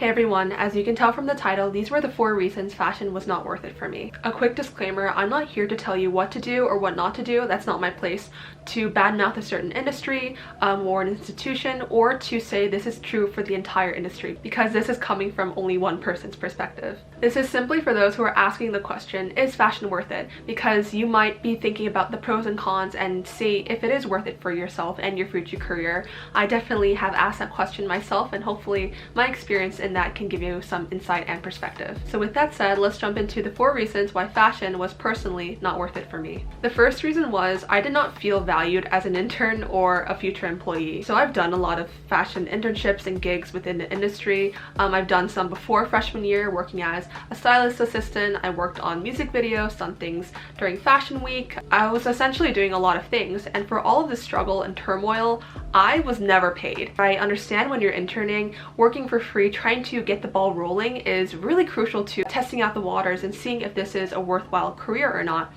Hey everyone, as you can tell from the title, these were the 4 reasons fashion was not worth it for me. A quick disclaimer, I'm not here to tell you what to do or what not to do. That's not my place to badmouth a certain industry or an institution, or to say this is true for the entire industry, because this is coming from only one person's perspective. This is simply for those who are asking the question, is fashion worth it? Because you might be thinking about the pros and cons and see if it is worth it for yourself and your future career. I definitely have asked that question myself, and hopefully my experience in that can give you some insight and perspective. So with that said, let's jump into the 4 reasons why fashion was personally not worth it for me. The first reason was I did not feel valued as an intern or a future employee. So I've done a lot of fashion internships and gigs within the industry. I've done some before freshman year working as a stylist assistant. I worked on music videos, done things during fashion week. I was essentially doing a lot of things, and for all of the struggle and turmoil, I was never paid. I understand when you're interning, working for free, trying to get the ball rolling is really crucial to testing out the waters and seeing if this is a worthwhile career or not.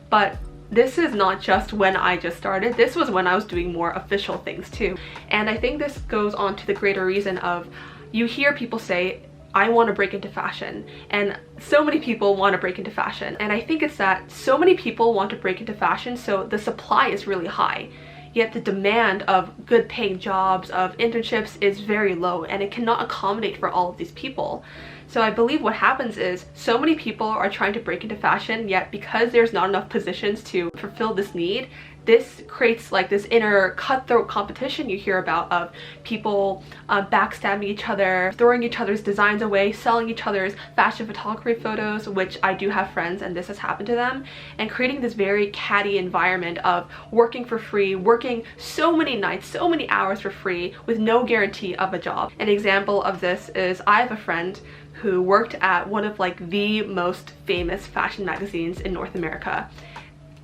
But this is not just when I just started, this was when I was doing more official things too. And I think this goes on to the greater reason of, you hear people say, I want to break into fashion, and so many people want to break into fashion. And I think it's that so many people want to break into fashion, so the supply is really high. Yet the demand of good paying jobs, of internships is very low, and it cannot accommodate for all of these people. So I believe what happens is so many people are trying to break into fashion, yet because there's not enough positions to fulfill this need, this creates like this inner cutthroat competition you hear about of people backstabbing each other, throwing each other's designs away, selling each other's fashion photography photos, which I do have friends and this has happened to them, and creating this very catty environment of working for free, working so many nights, so many hours for free with no guarantee of a job. An example of this is I have a friend who worked at one of like the most famous fashion magazines in North America.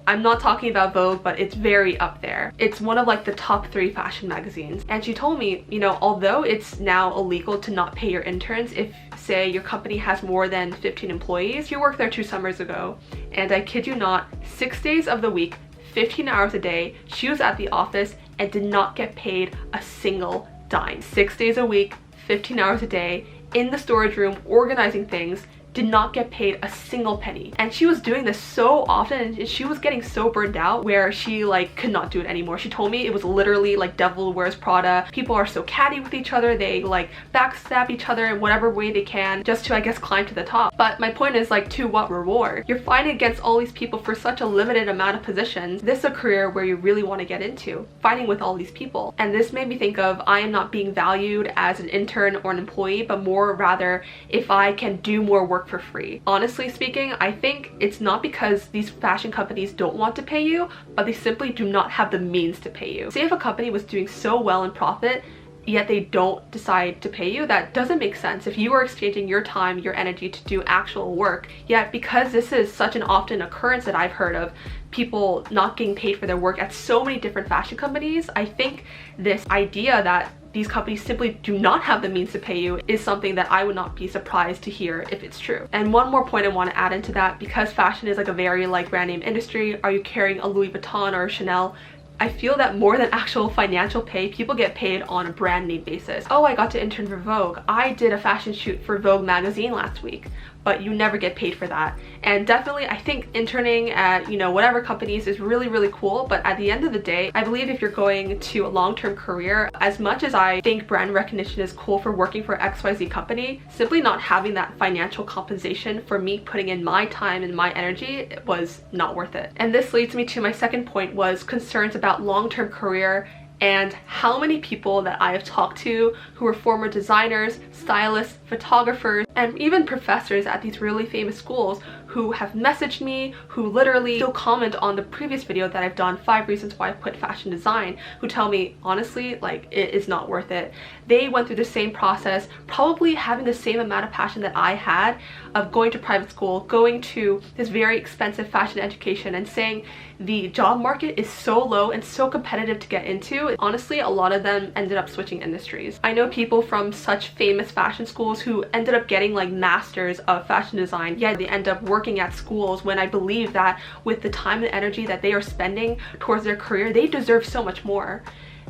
I'm not talking about Vogue, but it's very up there. It's one of like the top 3 fashion magazines. And she told me, you know, although it's now illegal to not pay your interns if, say, your company has more than 15 employees, she worked there 2 summers ago, and I kid you not, 6 days of the week, 15 hours a day, she was at the office and did not get paid a single dime. 6 days a week, 15 hours a day, in the storage room, organizing things, did not get paid a single penny. And she was doing this so often, and she was getting so burned out where she like could not do it anymore. She told me it was literally like Devil Wears Prada. People are so catty with each other, they like backstab each other in whatever way they can just to, I guess, climb to the top. But my point is, like, to what reward? You're fighting against all these people for such a limited amount of positions. This is a career where you really want to get into, fighting with all these people. And this made me think of, I am not being valued as an intern or an employee, but more rather if I can do more work for free. Honestly speaking, I think it's not because these fashion companies don't want to pay you, but they simply do not have the means to pay you. Say if a company was doing so well in profit, yet they don't decide to pay you, that doesn't make sense. If you are exchanging your time, your energy to do actual work, yet because this is such an often occurrence that I've heard of, people not getting paid for their work at so many different fashion companies, I think this idea that these companies simply do not have the means to pay you is something that I would not be surprised to hear if it's true. And one more point I want to add into that, because fashion is like a very like brand name industry, are you carrying a Louis Vuitton or a Chanel? I feel that more than actual financial pay, people get paid on a brand name basis. Oh, I got to intern for Vogue. I did a fashion shoot for Vogue magazine last week. But you never get paid for that. And definitely, I think interning at, you know, whatever companies is really, really cool. But at the end of the day, I believe if you're going to a long-term career, as much as I think brand recognition is cool for working for XYZ company, simply not having that financial compensation for me putting in my time and my energy was not worth it. And this leads me to my second point, was concerns about long-term career and how many people that I have talked to who are former designers, stylists, photographers, and even professors at these really famous schools who have messaged me, who literally still comment on the previous video that I've done, 5 reasons why I quit fashion design, who tell me, honestly, like, it is not worth it. They went through the same process, probably having the same amount of passion that I had of going to private school, going to this very expensive fashion education, and saying the job market is so low and so competitive to get into. Honestly, a lot of them ended up switching industries. I know people from such famous fashion schools who ended up getting like masters of fashion design, yet they end up working at schools, when I believe that with the time and energy that they are spending towards their career, they deserve so much more.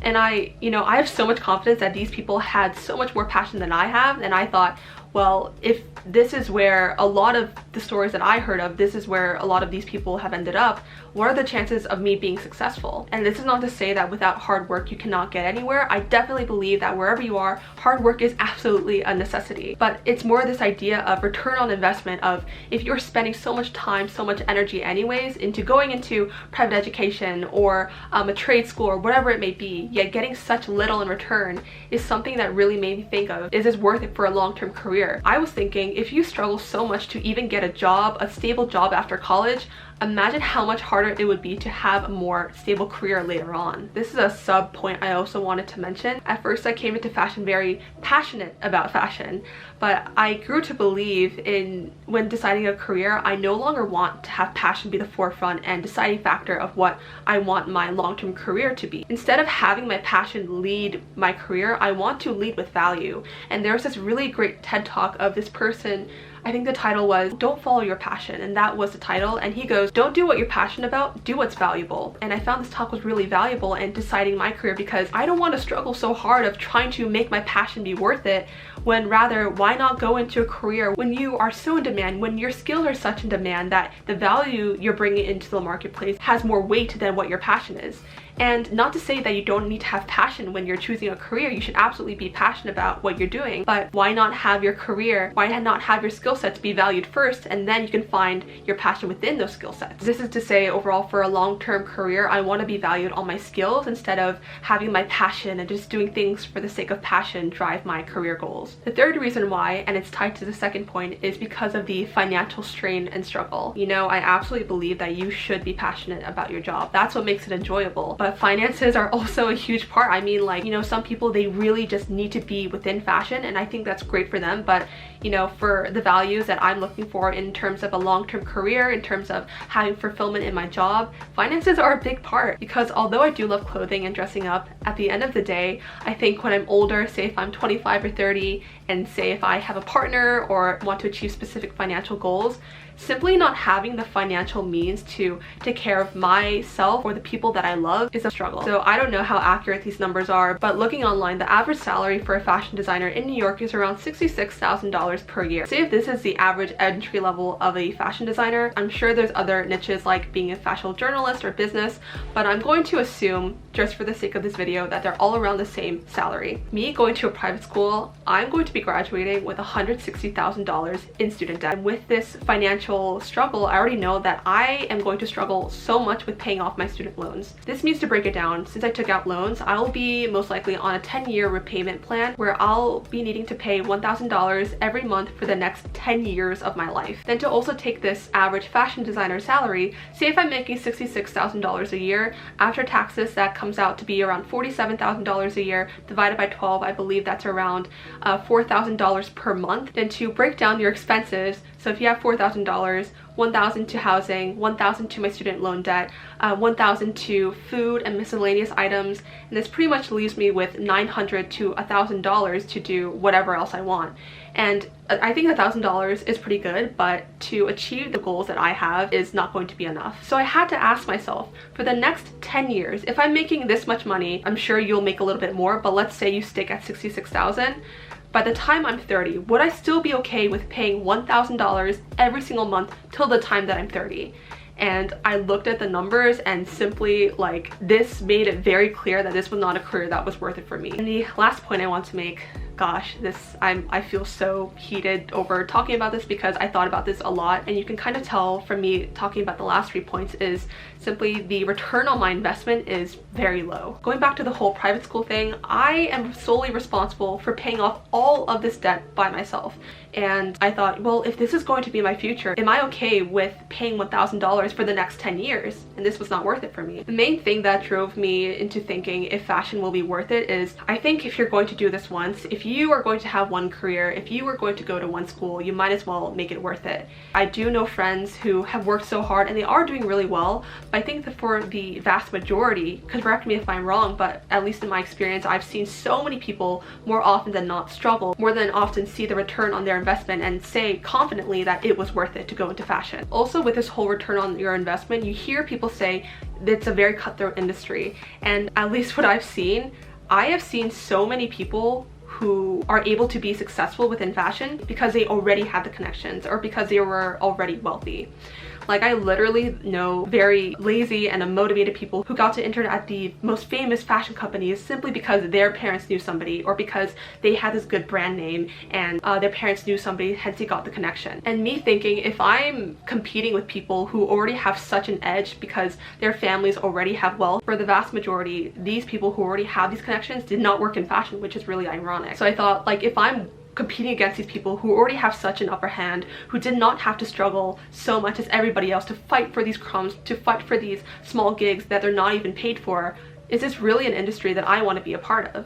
And I have so much confidence that these people had so much more passion than I have, and I thought, well, if this is where a lot of the stories that I heard of, this is where a lot of these people have ended up, what are the chances of me being successful? And this is not to say that without hard work you cannot get anywhere. I definitely believe that wherever you are, hard work is absolutely a necessity. But it's more this idea of return on investment of, if you're spending so much time, so much energy anyways into going into private education or a trade school or whatever it may be, yet getting such little in return, is something that really made me think of, is this worth it for a long-term career? I was thinking, if you struggle so much to even get a job, a stable job after college, imagine how much harder it would be to have a more stable career later on. This is a sub point I also wanted to mention. At first I came into fashion very passionate about fashion, but I grew to believe when deciding a career, I no longer want to have passion be the forefront and deciding factor of what I want my long-term career to be. Instead of having my passion lead my career, I want to lead with value. And there's this really great TED talk of this person, I think the title was "Don't Follow Your Passion," and that was the title, and he goes, don't do what you're passionate about, do what's valuable. And I found this talk was really valuable in deciding my career, because I don't want to struggle so hard of trying to make my passion be worth it, when rather, why not go into a career when you are so in demand, when your skills are such in demand that the value you're bringing into the marketplace has more weight than what your passion is. And not to say that you don't need to have passion when you're choosing a career, you should absolutely be passionate about what you're doing, but why not have your career, why not have your skill sets be valued first, and then you can find your passion within those skill sets. This is to say, overall, for a long-term career, I want to be valued on my skills instead of having my passion and just doing things for the sake of passion drive my career goals. The third reason why, and it's tied to the second point, is because of the financial strain and struggle. I absolutely believe that you should be passionate about your job. That's what makes it enjoyable. But finances are also a huge part. I mean, like, some people, they really just need to be within fashion, and I think that's great for them. But for the values that I'm looking for in terms of a long-term career, in terms of having fulfillment in my job, finances are a big part. Because although I do love clothing and dressing up, at the end of the day, I think when I'm older, say if I'm 25 or 30, and say if I have a partner or want to achieve specific financial goals, simply not having the financial means to take care of myself or the people that I love is a struggle. So I don't know how accurate these numbers are, but looking online, the average salary for a fashion designer in New York is around $66,000 per year. Say if this is the average entry level of a fashion designer, I'm sure there's other niches like being a fashion journalist or business, but I'm going to assume, just for the sake of this video, that they're all around the same salary. Me going to a private school, I'm going to be graduating with $160,000 in student debt. And with this financial struggle, I already know that I am going to struggle so much with paying off my student loans. This means, to break it down, since I took out loans, I'll be most likely on a 10-year repayment plan where I'll be needing to pay $1,000 every month for the next 10 years of my life. Then to also take this average fashion designer salary, say if I'm making $66,000 a year, after taxes that comes out to be around $47,000 a year, divided by 12, I believe that's around $4,000 per month. Then to break down your expenses, so if you have $4,000, $1,000 to housing, $1,000 to my student loan debt, $1,000 to food and miscellaneous items, and this pretty much leaves me with $900 to $1,000 to do whatever else I want. And I think $1,000 is pretty good, but to achieve the goals that I have is not going to be enough. So I had to ask myself, for the next 10 years, if I'm making this much money, I'm sure you'll make a little bit more, but let's say you stick at $66,000. By the time I'm 30, would I still be okay with paying $1,000 every single month till the time that I'm 30? And I looked at the numbers, and simply, like, this made it very clear that this was not a career that was worth it for me. And the last point I want to make, gosh, I feel so heated over talking about this because I thought about this a lot, and you can kind of tell from me talking about the last 3 points is simply the return on my investment is very low. Going back to the whole private school thing, I am solely responsible for paying off all of this debt by myself. And I thought, well, if this is going to be my future, am I okay with paying $1,000 for the next 10 years? And this was not worth it for me. The main thing that drove me into thinking if fashion will be worth it is, I think if you're going to do this once, if you are going to have one career, if you are going to go to one school, you might as well make it worth it. I do know friends who have worked so hard and they are doing really well, but I think that for the vast majority, correct me if I'm wrong, but at least in my experience, I've seen so many people more often than not struggle, more than often see the return on their investment and say confidently that it was worth it to go into fashion. Also, with this whole return on your investment, you hear people say it's a very cutthroat industry. And at least what I've seen, I have seen so many people who are able to be successful within fashion because they already had the connections or because they were already wealthy. Like, I literally know very lazy and unmotivated people who got to intern at the most famous fashion companies simply because their parents knew somebody or because they had this good brand name and their parents knew somebody, hence they got the connection. And me thinking, if I'm competing with people who already have such an edge because their families already have wealth, for the vast majority, these people who already have these connections did not work in fashion, which is really ironic. So I thought, like, if I'm competing against these people who already have such an upper hand, who did not have to struggle so much as everybody else to fight for these crumbs, to fight for these small gigs that they're not even paid for, is this really an industry that I want to be a part of?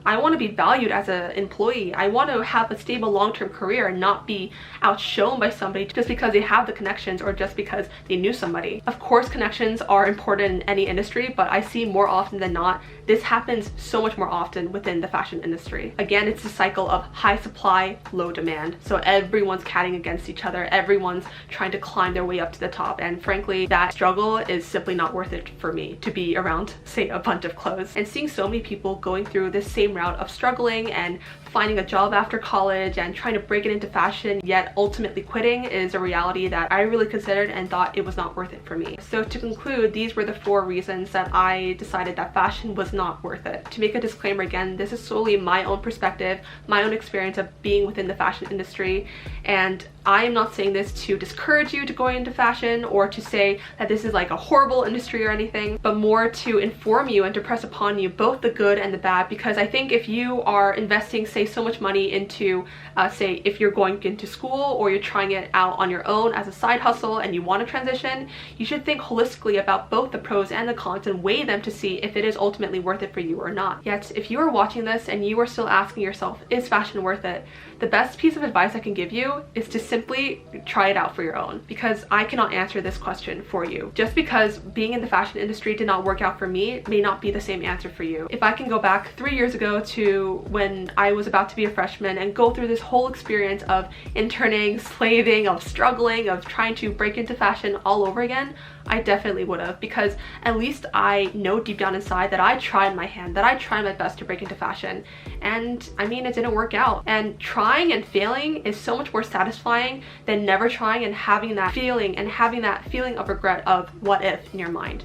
I want to be valued as an employee. I want to have a stable long-term career and not be outshone by somebody just because they have the connections or just because they knew somebody. Of course, connections are important in any industry, but I see more often than not, this happens so much more often within the fashion industry. Again, it's a cycle of high supply, low demand. So everyone's catting against each other. Everyone's trying to climb their way up to the top. And frankly, that struggle is simply not worth it for me to be around, say, a bunch of clothes. And seeing so many people going through this same route of struggling and finding a job after college and trying to break it into fashion, yet ultimately quitting, is a reality that I really considered and thought it was not worth it for me. So to conclude, these were the 4 reasons that I decided that fashion was not worth it. To make a disclaimer again, this is solely my own perspective, my own experience of being within the fashion industry, and I am not saying this to discourage you to going into fashion or to say that this is like a horrible industry or anything, but more to inform you and to press upon you both the good and the bad, because I think if you are investing, say, so much money into, say, if you're going into school or you're trying it out on your own as a side hustle and you want to transition, you should think holistically about both the pros and the cons and weigh them to see if it is ultimately worth it for you or not. Yet, if you are watching this and you are still asking yourself, is fashion worth it? The best piece of advice I can give you is to simply try it out for your own, because I cannot answer this question for you. Just because being in the fashion industry did not work out for me may not be the same answer for you. If I can go back 3 years ago to when I was about to be a freshman and go through this whole experience of interning, slaving, of struggling, of trying to break into fashion all over again, I definitely would have, because at least I know deep down inside that I tried my hand, that I tried my best to break into fashion. And I mean, it didn't work out. And trying and failing is so much more satisfying than never trying and having that feeling of regret of what if in your mind.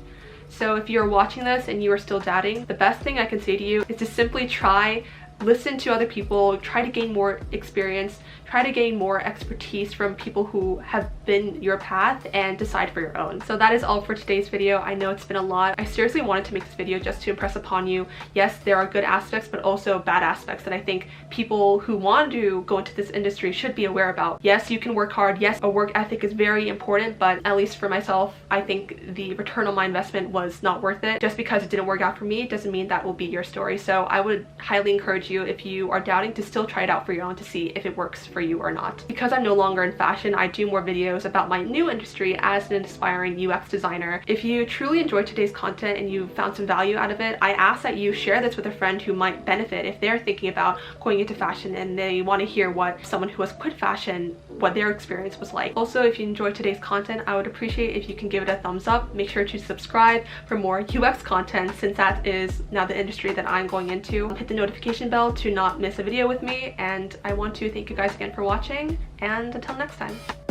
So if you're watching this and you are still doubting, the best thing I can say to you is to simply try, listen to other people, try to gain more experience, try to gain more expertise from people who have been your path, and decide for your own. So that is all for today's video. I know it's been a lot. I seriously wanted to make this video just to impress upon you. Yes, there are good aspects, but also bad aspects that I think people who want to go into this industry should be aware about. Yes, you can work hard. Yes, a work ethic is very important, but at least for myself, I think the return on my investment was not worth it. Just because it didn't work out for me doesn't mean that will be your story. So I would highly encourage you, if you are doubting, to still try it out for your own to see if it works for you or not. Because I'm no longer in fashion, I do more videos about my new industry as an aspiring UX designer. If you truly enjoyed today's content and you found some value out of it, I ask that you share this with a friend who might benefit if they're thinking about going into fashion and they want to hear what someone who has quit fashion, what their experience was like. Also, if you enjoyed today's content, I would appreciate if you can give it a thumbs up. Make sure to subscribe for more UX content, since that is now the industry that I'm going into. Hit the notification bell to not miss a video with me, and I want to thank you guys again for watching, and until next time.